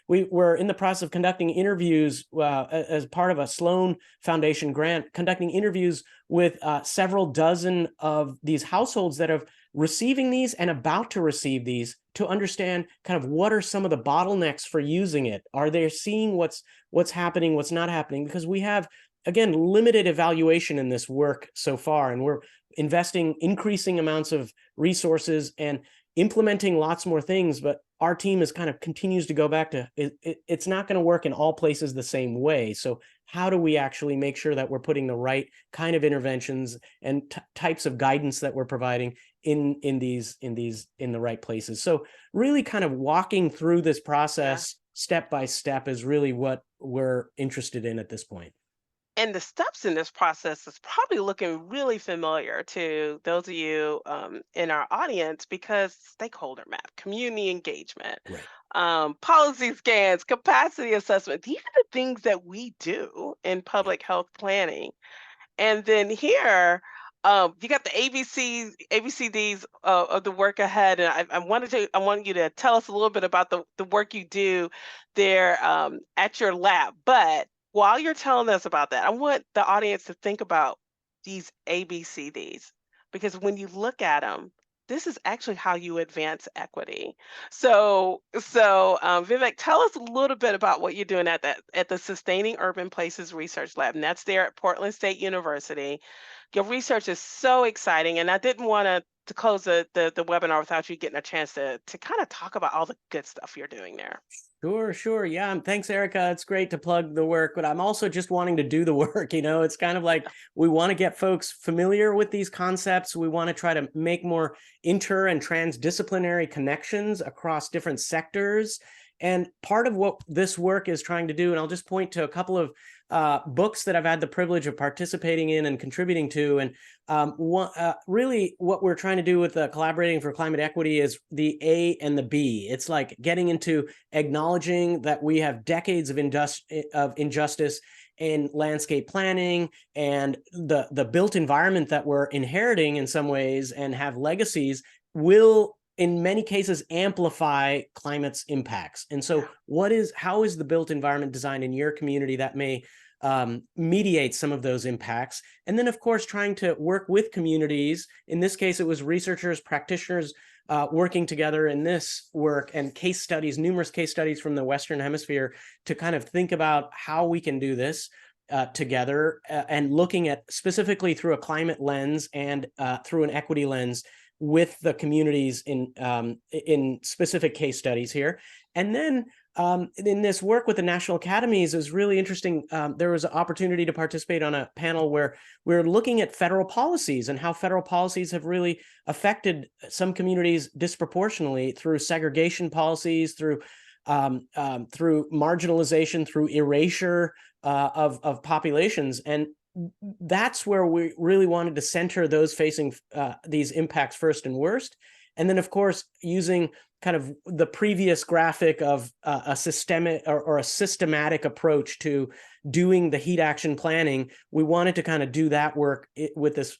we're in the process of conducting interviews as part of a Sloan Foundation grant, conducting interviews with several dozen of these households that are receiving these and about to receive these, to understand kind of what are some of the bottlenecks for using it. Are they seeing what's happening, what's not happening? Because we have, again, limited evaluation in this work so far, and we're investing increasing amounts of resources and implementing lots more things. But our team is kind of continues to go back to it's not going to work in all places the same way. So how do we actually make sure that we're putting the right kind of interventions and types of guidance that we're providing in the right places? So really kind of walking through this Yeah. process step by step is really what we're interested in at this point. And the steps in this process is probably looking really familiar to those of you in our audience, because stakeholder map, community engagement, Right. policy scans, capacity assessment, these are the things that we do in Yep. public health planning. And then here, you got the ABCDs of the work ahead. And I want you to tell us a little bit about the work you do there at your lab. But while you're telling us about that, I want the audience to think about these ABCDs, because when you look at them, this is actually how you advance equity. Vivek, tell us a little bit about what you're doing at the Sustaining Urban Places Research Lab, and that's there at Portland State University. Your research is so exciting, and I didn't want to close the webinar without you getting a chance to kind of talk about all the good stuff you're doing there. Sure. Yeah. And thanks, Erica. It's great to plug the work, but I'm also just wanting to do the work. It's kind of like we want to get folks familiar with these concepts. We want to try to make more inter and transdisciplinary connections across different sectors. And part of what this work is trying to do, and I'll just point to a couple of books that I've had the privilege of participating in and contributing to. And really what we're trying to do with Collaborating for Climate Equity is the A and the B. It's like getting into acknowledging that we have decades of injustice in landscape planning and the built environment that we're inheriting in some ways and have legacies will in many cases amplify climate's impacts. And so how is the built environment designed in your community that may mediate some of those impacts? And then of course, trying to work with communities. In this case, it was researchers, practitioners working together in this work and case studies, numerous case studies from the Western Hemisphere to kind of think about how we can do this together and looking at specifically through a climate lens and through an equity lens with the communities in specific case studies here. And then in this work with the National Academies is really interesting. There was an opportunity to participate on a panel where we're looking at federal policies and how federal policies have really affected some communities disproportionately through segregation policies, through marginalization, through erasure of populations. And that's where we really wanted to center those facing these impacts first and worst. And then, of course, using kind of the previous graphic of a systemic or a systematic approach to doing the heat action planning, we wanted to kind of do that work with this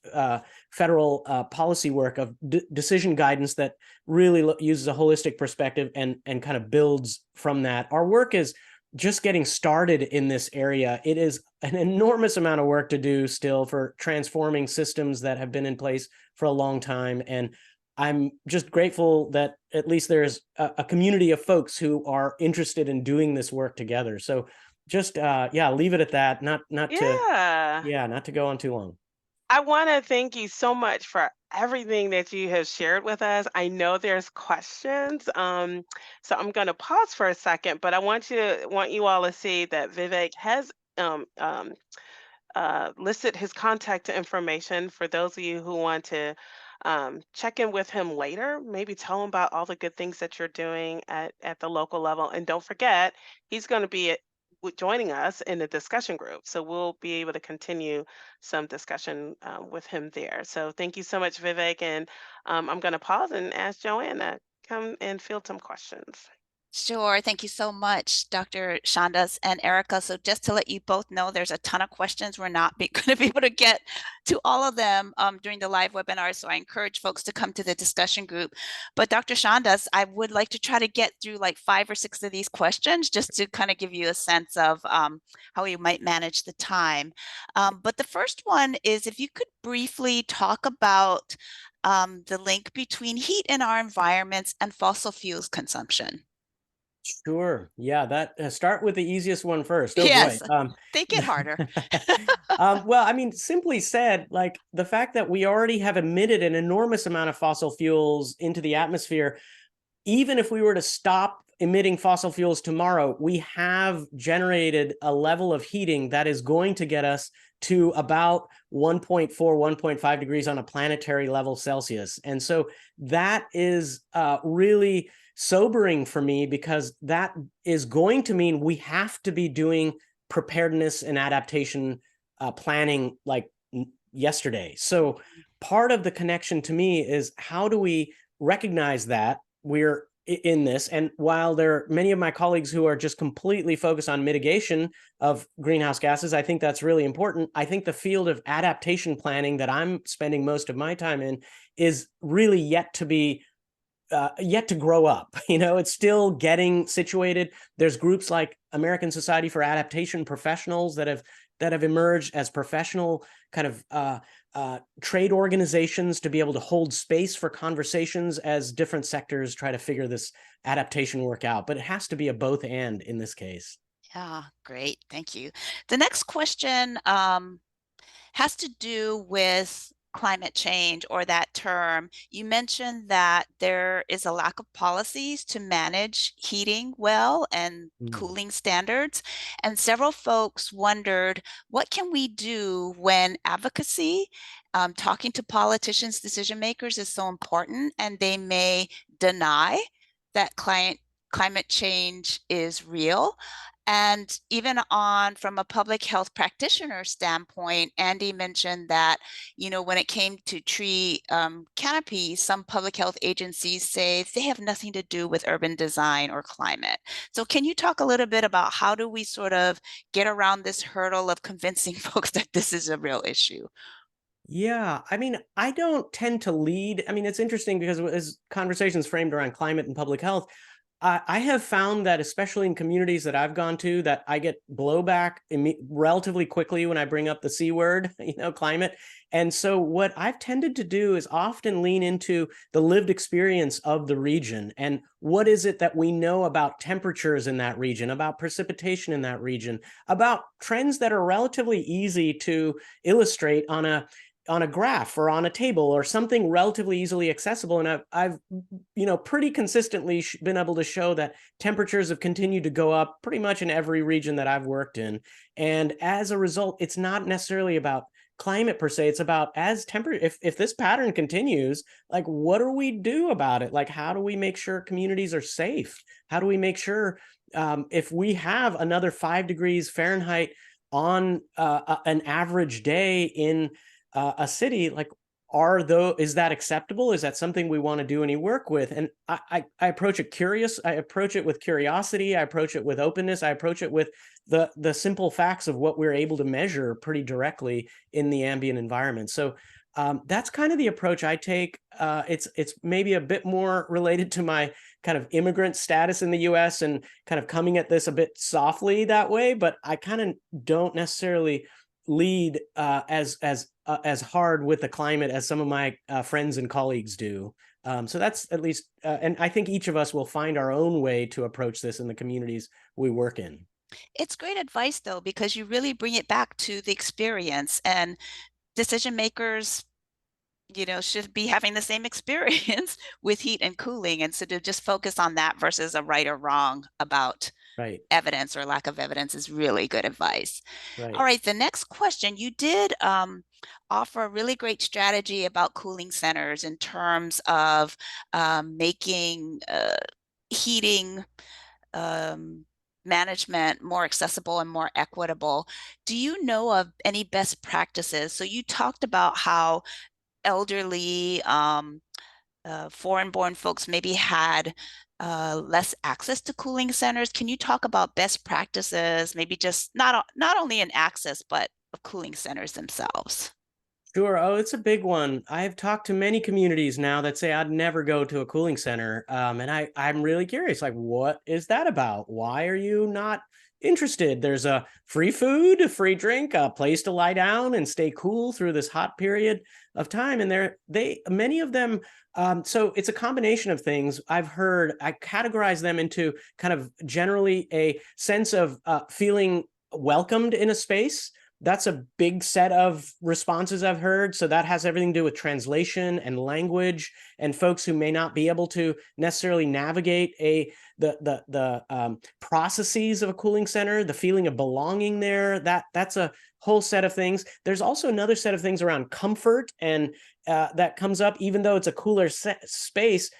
federal policy work of decision guidance that really uses a holistic perspective and kind of builds from that. Our work is just getting started in this area. It is an enormous amount of work to do still for transforming systems that have been in place for a long time. And I'm just grateful that at least there's a community of folks who are interested in doing this work together. So just, leave it at that, not to go on too long. I want to thank you so much for everything that you have shared with us. I know there's questions, so I'm going to pause for a second, but I want you all to see that Vivek has listed his contact information for those of you who want to check in with him later. Maybe tell him about all the good things that you're doing at the local level, and don't forget he's going to be joining us in the discussion group. So we'll be able to continue some discussion with him there. So thank you so much, Vivek. And I'm going to pause and ask Joanne to come and field some questions. Sure. Thank you so much, Dr. Shandas and Erica. So just to let you both know, there's a ton of questions. We're not going to be able to get to all of them during the live webinar. So I encourage folks to come to the discussion group. But Dr. Shandas, I would like to try to get through like 5 or 6 of these questions just to kind of give you a sense of how you might manage the time. But the first one is if you could briefly talk about the link between heat in our environments and fossil fuels consumption. Sure. Yeah, that start with the easiest one first. Oh, yes. boy. Think it harder. Well, I mean, simply said, like the fact that we already have emitted an enormous amount of fossil fuels into the atmosphere, even if we were to stop emitting fossil fuels tomorrow, we have generated a level of heating that is going to get us to about 1.4, 1.5 degrees on a planetary level Celsius. And so that is really sobering for me, because that is going to mean we have to be doing preparedness and adaptation planning like yesterday. So part of the connection to me is how do we recognize that we're in this? And while there are many of my colleagues who are just completely focused on mitigation of greenhouse gases, I think that's really important. I think the field of adaptation planning that I'm spending most of my time in is really yet to grow up. It's still getting situated. There's groups like American Society for Adaptation Professionals that have emerged as professional kind of trade organizations to be able to hold space for conversations as different sectors try to figure this adaptation work out. But it has to be a both and in this case. Yeah, great. Thank you. The next question has to do with climate change, or that term. You mentioned that there is a lack of policies to manage heating well and cooling standards. And several folks wondered, what can we do when advocacy, talking to politicians, decision makers is so important, and they may deny that climate change is real? And even from a public health practitioner standpoint, Andy mentioned that, when it came to tree canopy, some public health agencies say they have nothing to do with urban design or climate. So can you talk a little bit about how do we sort of get around this hurdle of convincing folks that this is a real issue? Yeah, I mean, I don't tend to lead. I mean, it's interesting because as conversations framed around climate and public health, I have found that, especially in communities that I've gone to, that I get blowback relatively quickly when I bring up the C word, climate. And so what I've tended to do is often lean into the lived experience of the region. And what is it that we know about temperatures in that region, about precipitation in that region, about trends that are relatively easy to illustrate on a graph or on a table or something relatively easily accessible. And I've pretty consistently been able to show that temperatures have continued to go up pretty much in every region that I've worked in. And as a result, it's not necessarily about climate per se. It's about if this pattern continues, like, what do we do about it? Like, how do we make sure communities are safe? How do we make sure if we have another 5 degrees Fahrenheit on an average day in a city, like, is that acceptable? Is that something we want to do any work with? And I approach it curious. I approach it with curiosity. I approach it with openness. I approach it with the simple facts of what we're able to measure pretty directly in the ambient environment. So that's kind of the approach I take. It's maybe a bit more related to my kind of immigrant status in the U.S. and kind of coming at this a bit softly that way, but I kind of don't necessarily lead as hard with the climate as some of my friends and colleagues do. So that's at least, and I think each of us will find our own way to approach this in the communities we work in. It's great advice, though, because you really bring it back to the experience, and decision makers, should be having the same experience with heat and cooling. And so to just focus on that versus a right or wrong about Right. evidence or lack of evidence is really good advice. Right. All right, the next question. You did offer a really great strategy about cooling centers in terms of making heating management more accessible and more equitable. Do you know of any best practices? So you talked about how elderly foreign-born folks maybe had less access to cooling centers. Can you talk about best practices, maybe just not only in access, but of cooling centers themselves? Sure. Oh, it's a big one. I've talked to many communities now that say I'd never go to a cooling center. And I'm really curious, like, what is that about? Why are you not interested? There's a free food, a free drink, a place to lie down and stay cool through this hot period of time. And many of them, so it's a combination of things. I categorize them into kind of generally a sense of feeling welcomed in a space. That's a big set of responses I've heard. So that has everything to do with translation and language, and folks who may not be able to necessarily navigate the processes of a cooling center, the feeling of belonging there. That's a whole set of things. There's also another set of things around comfort, and that comes up even though it's a cooler space.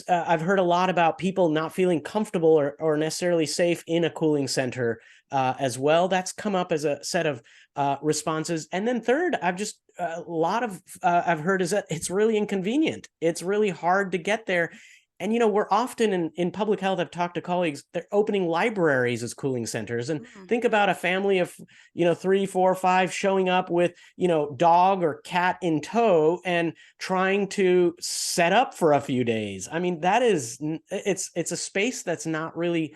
I've heard a lot about people not feeling comfortable or necessarily safe in a cooling center as well. That's come up as a set of responses. And then third, I've heard is that it's really inconvenient. It's really hard to get there. And, we're often in public health, I've talked to colleagues, they're opening libraries as cooling centers. And think about a family of, 3, 4, 5 showing up with, dog or cat in tow and trying to set up for a few days. I mean, it's a space that's not really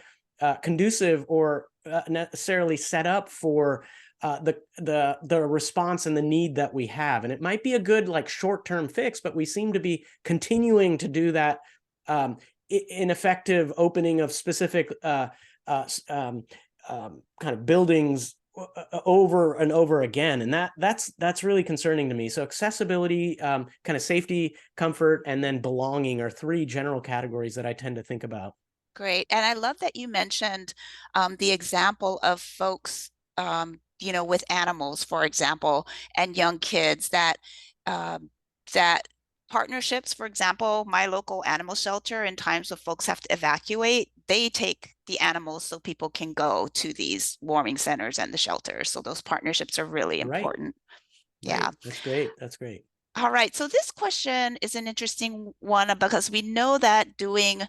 conducive or necessarily set up for the response and the need that we have. And it might be a good like short-term fix, but we seem to be continuing to do that ineffective opening of specific kind of buildings over and over again, and that's really concerning to me. So accessibility, kind of safety, comfort, and then belonging are three general categories that I tend to think about. Great. And I love that you mentioned the example of folks, with animals, for example, and young kids um, that partnerships, for example, my local animal shelter, in times when folks have to evacuate, they take the animals so people can go to these warming centers and the shelters. So those partnerships are really Right. important. Right. Yeah. That's great. That's great. All right, so this question is an interesting one because we know that doing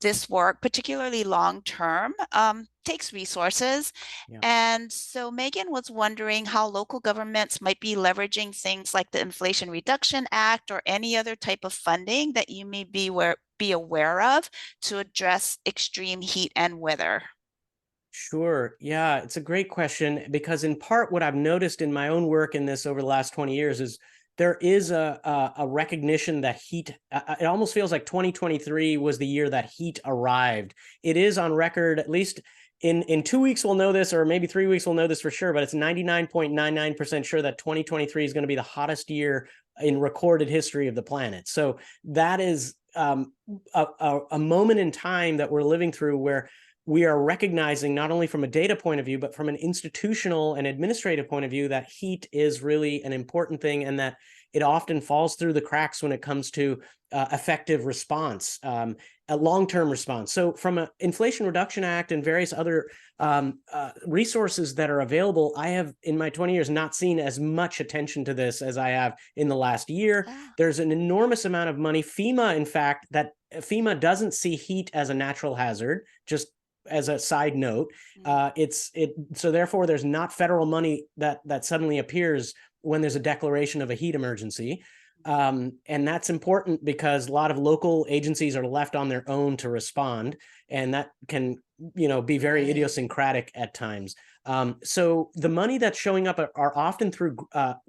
this work, particularly long term, takes resources. Yeah. And so Megan was wondering how local governments might be leveraging things like the Inflation Reduction Act or any other type of funding that you may be aware of to address extreme heat and weather. Sure. Yeah, it's a great question because in part what I've noticed in my own work in this over the last 20 years is there is a recognition that heat, it almost feels like 2023 was the year that heat arrived. It is on record, at least in 2 weeks we'll know this, or maybe 3 weeks we'll know this for sure, but it's 99.99% sure that 2023 is going to be the hottest year in recorded history of the planet. So that is a moment in time that we're living through where we are recognizing, not only from a data point of view, but from an institutional and administrative point of view, that heat is really an important thing and that it often falls through the cracks when it comes to effective response, a long-term response. So from an Inflation Reduction Act and various other resources that are available, I have, in my 20 years, not seen as much attention to this as I have in the last year. Wow. There's an enormous amount of money. FEMA, in fact, that FEMA doesn't see heat as a natural hazard, just as a side note. So therefore there's not federal money that suddenly appears when there's a declaration of a heat emergency. And that's important because a lot of local agencies are left on their own to respond, and that can, be very idiosyncratic at times. So the money that's showing up are often through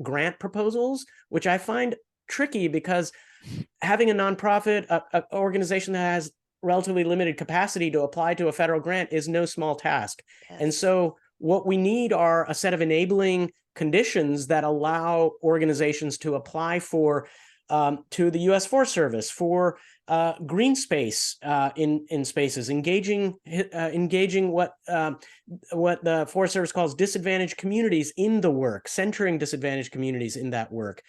grant proposals, which I find tricky because having a nonprofit organization that has relatively limited capacity to apply to a federal grant is no small task. Yes. And so what we need are a set of enabling conditions that allow organizations to apply for to the U.S. Forest Service for green space in spaces, engaging what the Forest Service calls disadvantaged communities in the work, centering disadvantaged communities in that work.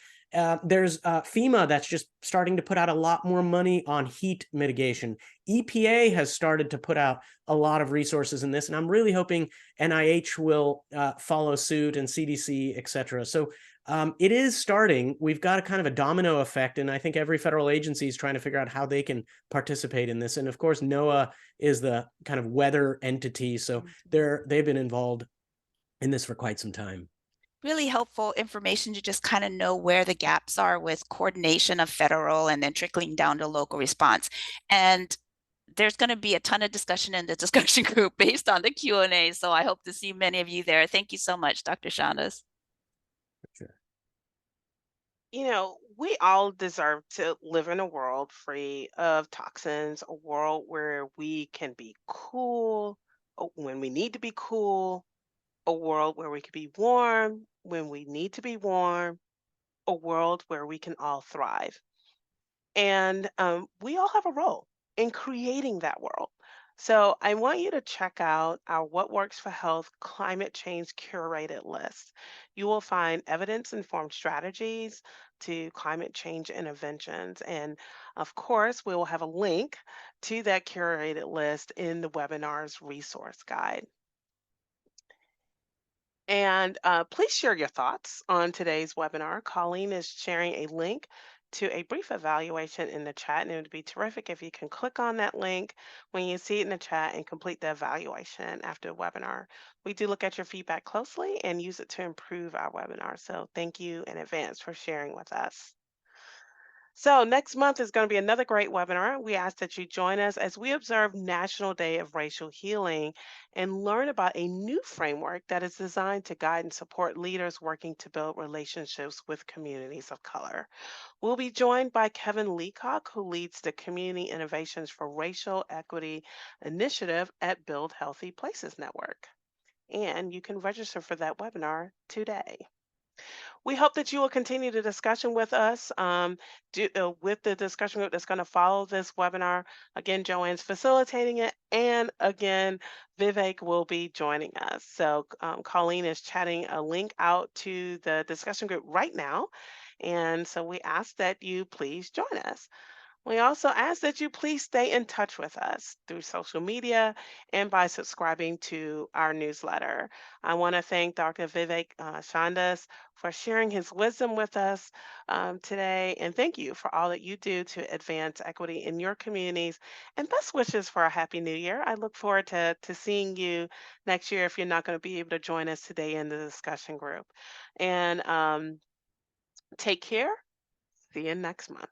There's FEMA that's just starting to put out a lot more money on heat mitigation. EPA has started to put out a lot of resources in this, and I'm really hoping NIH will follow suit, and CDC, et cetera. So it is starting. We've got a kind of a domino effect, and I think every federal agency is trying to figure out how they can participate in this. And of course, NOAA is the kind of weather entity, so they've been involved in this for quite some time. Really helpful information to just kind of know where the gaps are with coordination of federal and then trickling down to local response. And there's going to be a ton of discussion in the discussion group based on the Q&A. So I hope to see many of you there. Thank you so much, Dr. Shandas. Sure. We all deserve to live in a world free of toxins, a world where we can be cool when we need to be cool, a world where we can be warm when we need to be warm, a world where we can all thrive. And we all have a role in creating that world. So I want you to check out our What Works for Health Climate Change curated list. You will find evidence-informed strategies to climate change interventions. And of course, we will have a link to that curated list in the webinar's resource guide. And please share your thoughts on today's webinar. Colleen is sharing a link to a brief evaluation in the chat, and it would be terrific if you can click on that link when you see it in the chat and complete the evaluation after the webinar. We do look at your feedback closely and use it to improve our webinar. So thank you in advance for sharing with us. So, next month is going to be another great webinar. We ask that you join us as we observe National Day of Racial Healing and learn about a new framework that is designed to guide and support leaders working to build relationships with communities of color. We'll be joined by Kevin Leacock, who leads the Community Innovations for Racial Equity Initiative at Build Healthy Places Network. And you can register for that webinar today. We hope that you will continue the discussion with us with the discussion group that's going to follow this webinar. Again, Joanne's facilitating it, and again, Vivek will be joining us. So Colleen is chatting a link out to the discussion group right now. And so we ask that you please join us. We also ask that you please stay in touch with us through social media and by subscribing to our newsletter. I want to thank Dr. Vivek Shandas for sharing his wisdom with us today. And thank you for all that you do to advance equity in your communities. And best wishes for a happy new year. I look forward to seeing you next year if you're not going to be able to join us today in the discussion group. And take care. See you next month.